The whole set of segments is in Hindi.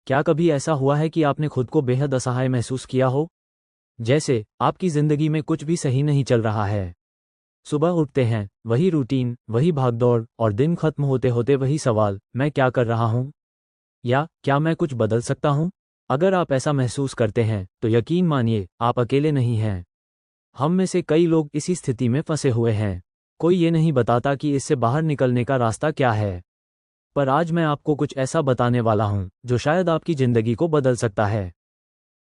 क्या कभी ऐसा हुआ है कि आपने खुद को बेहद असहाय महसूस किया हो? जैसे आपकी जिंदगी में कुछ भी सही नहीं चल रहा है। सुबह उठते हैं, वही रूटीन, वही भागदौड़, और दिन खत्म होते होते वही सवाल, मैं क्या कर रहा हूँ? या क्या मैं कुछ बदल सकता हूँ? अगर आप ऐसा महसूस करते हैं तो यकीन मानिए, आप अकेले नहीं हैं। हम में से कई लोग इसी स्थिति में फंसे हुए हैं। कोई ये नहीं बताता कि इससे बाहर निकलने का रास्ता क्या है। पर आज मैं आपको कुछ ऐसा बताने वाला हूं जो शायद आपकी जिंदगी को बदल सकता है।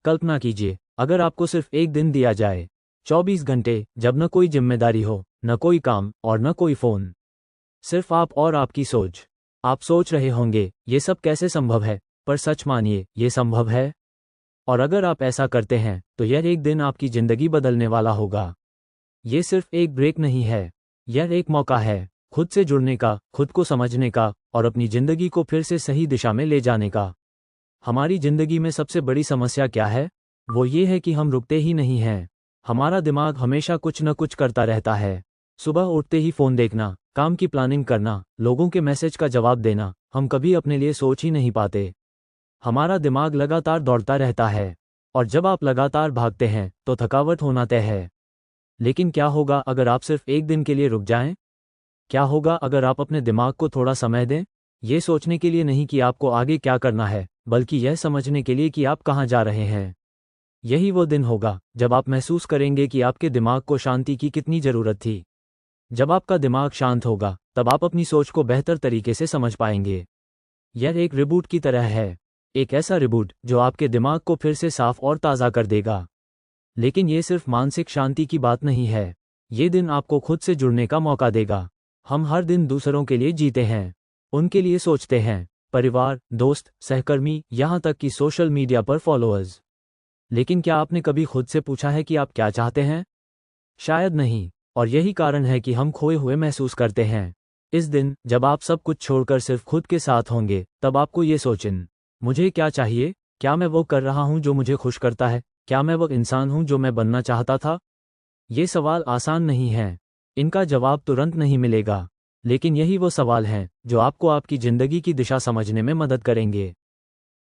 कल्पना कीजिए, अगर आपको सिर्फ एक दिन दिया जाए, 24 घंटे, जब न कोई जिम्मेदारी हो, न कोई काम और न कोई फोन, सिर्फ आप और आपकी सोच। आप सोच रहे होंगे, ये सब कैसे संभव है? पर सच मानिए, ये संभव है। और अगर आप ऐसा करते हैं तो यह एक दिन आपकी जिंदगी बदलने वाला होगा। ये सिर्फ एक ब्रेक नहीं है, यह एक मौका है खुद से जुड़ने का, खुद को समझने का, और अपनी जिंदगी को फिर से सही दिशा में ले जाने का। हमारी जिंदगी में सबसे बड़ी समस्या क्या है? वो ये है कि हम रुकते ही नहीं हैं। हमारा दिमाग हमेशा कुछ न कुछ करता रहता है। सुबह उठते ही फोन देखना, काम की प्लानिंग करना, लोगों के मैसेज का जवाब देना, हम कभी अपने लिए सोच ही नहीं पाते। हमारा दिमाग लगातार दौड़ता रहता है। और जब आप लगातार भागते हैं तो थकावट होना तय है। लेकिन क्या होगा अगर आप सिर्फ एक दिन के लिए रुक जाएं? क्या होगा अगर आप अपने दिमाग को थोड़ा समय दें? ये सोचने के लिए नहीं कि आपको आगे क्या करना है, बल्कि यह समझने के लिए कि आप कहाँ जा रहे हैं। यही वो दिन होगा जब आप महसूस करेंगे कि आपके दिमाग को शांति की कितनी ज़रूरत थी। जब आपका दिमाग शांत होगा, तब आप अपनी सोच को बेहतर तरीके से समझ पाएंगे। यह एक रिबूट की तरह है, एक ऐसा रिबूट जो आपके दिमाग को फिर से साफ और ताज़ा कर देगा। लेकिन ये सिर्फ मानसिक शांति की बात नहीं है, ये दिन आपको खुद से जुड़ने का मौका देगा। हम हर दिन दूसरों के लिए जीते हैं, उनके लिए सोचते हैं, परिवार, दोस्त, सहकर्मी, यहाँ तक कि सोशल मीडिया पर फॉलोअर्स। लेकिन क्या आपने कभी खुद से पूछा है कि आप क्या चाहते हैं? शायद नहीं, और यही कारण है कि हम खोए हुए महसूस करते हैं। इस दिन, जब आप सब कुछ छोड़कर सिर्फ खुद के साथ होंगे, तब आपको ये सोचें, मुझे क्या चाहिए? क्या मैं वो कर रहा हूँ जो मुझे खुश करता है? क्या मैं वो इंसान हूँ जो मैं बनना चाहता था? ये सवाल आसान नहीं हैं, इनका जवाब तुरंत नहीं मिलेगा, लेकिन यही वो सवाल हैं जो आपको आपकी ज़िंदगी की दिशा समझने में मदद करेंगे।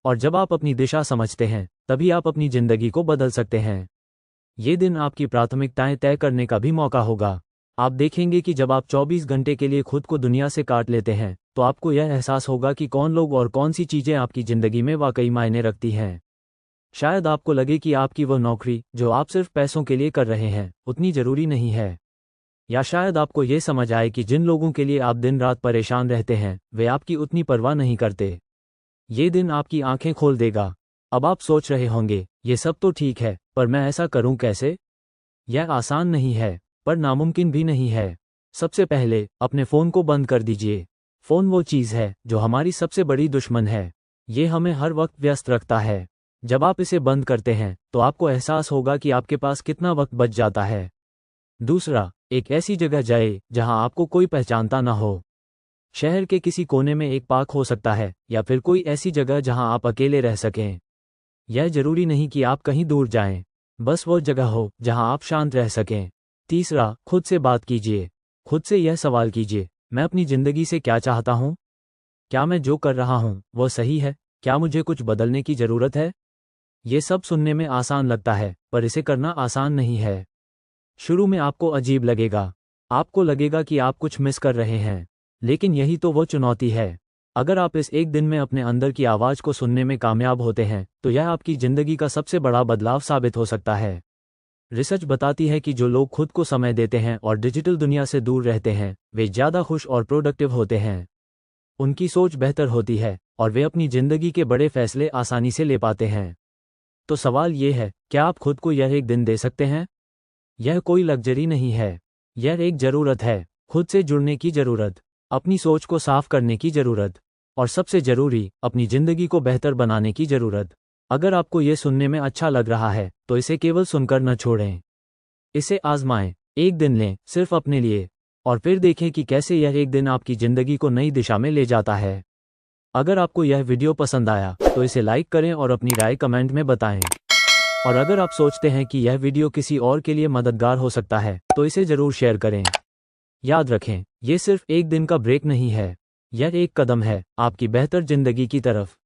और जब आप अपनी दिशा समझते हैं, तभी आप अपनी ज़िंदगी को बदल सकते हैं। ये दिन आपकी प्राथमिकताएं तय करने का भी मौका होगा। आप देखेंगे कि जब आप 24 घंटे के लिए खुद को दुनिया से काट लेते हैं, तो आपको यह एहसास होगा कि कौन लोग और कौन सी चीज़ें आपकी ज़िंदगी में वाकई मायने रखती हैं। शायद आपको लगे कि आपकी वो नौकरी जो आप सिर्फ पैसों के लिए कर रहे हैं, उतनी ज़रूरी नहीं है। या शायद आपको ये समझ आए कि जिन लोगों के लिए आप दिन रात परेशान रहते हैं, वे आपकी उतनी परवाह नहीं करते। ये दिन आपकी आंखें खोल देगा। अब आप सोच रहे होंगे, ये सब तो ठीक है, पर मैं ऐसा करूं कैसे? यह आसान नहीं है, पर नामुमकिन भी नहीं है। सबसे पहले, अपने फ़ोन को बंद कर दीजिए। फ़ोन वो चीज़ है जो हमारी सबसे बड़ी दुश्मन है। ये हमें हर वक्त व्यस्त रखता है। जब आप इसे बंद करते हैं, तो आपको एहसास होगा कि आपके पास कितना वक्त बच जाता है। दूसरा, एक ऐसी जगह जाए जहां आपको कोई पहचानता ना हो। शहर के किसी कोने में एक पार्क हो सकता है, या फिर कोई ऐसी जगह जहां आप अकेले रह सकें। यह जरूरी नहीं कि आप कहीं दूर जाएं, बस वो जगह हो जहां आप शांत रह सकें। तीसरा, खुद से बात कीजिए। खुद से यह सवाल कीजिए, मैं अपनी ज़िंदगी से क्या चाहता हूँ? क्या मैं जो कर रहा हूँ वो सही है? क्या मुझे कुछ बदलने की ज़रूरत है? ये सब सुनने में आसान लगता है, पर इसे करना आसान नहीं है। शुरू में आपको अजीब लगेगा, आपको लगेगा कि आप कुछ मिस कर रहे हैं, लेकिन यही तो वो चुनौती है। अगर आप इस एक दिन में अपने अंदर की आवाज़ को सुनने में कामयाब होते हैं, तो यह आपकी ज़िंदगी का सबसे बड़ा बदलाव साबित हो सकता है। रिसर्च बताती है कि जो लोग खुद को समय देते हैं और डिजिटल दुनिया से दूर रहते हैं, वे ज़्यादा खुश और प्रोडक्टिव होते हैं। उनकी सोच बेहतर होती है, और वे अपनी ज़िंदगी के बड़े फैसले आसानी से ले पाते हैं। तो सवाल ये है, क्या आप खुद को यह एक दिन दे सकते हैं? यह कोई लग्जरी नहीं है, यह एक ज़रूरत है। खुद से जुड़ने की ज़रूरत, अपनी सोच को साफ करने की ज़रूरत, और सबसे ज़रूरी, अपनी ज़िंदगी को बेहतर बनाने की ज़रूरत। अगर आपको ये सुनने में अच्छा लग रहा है, तो इसे केवल सुनकर न छोड़ें। इसे आजमाएं, एक दिन लें, सिर्फ अपने लिए, और फिर देखें कि कैसे यह एक दिन आपकी ज़िंदगी को नई दिशा में ले जाता है। अगर आपको यह वीडियो पसंद आया, तो इसे लाइक करें और अपनी राय कमेंट में बताएं। और अगर आप सोचते हैं कि यह वीडियो किसी और के लिए मददगार हो सकता है, तो इसे ज़रूर शेयर करें। याद रखें, ये सिर्फ एक दिन का ब्रेक नहीं है, यह एक कदम है आपकी बेहतर ज़िंदगी की तरफ।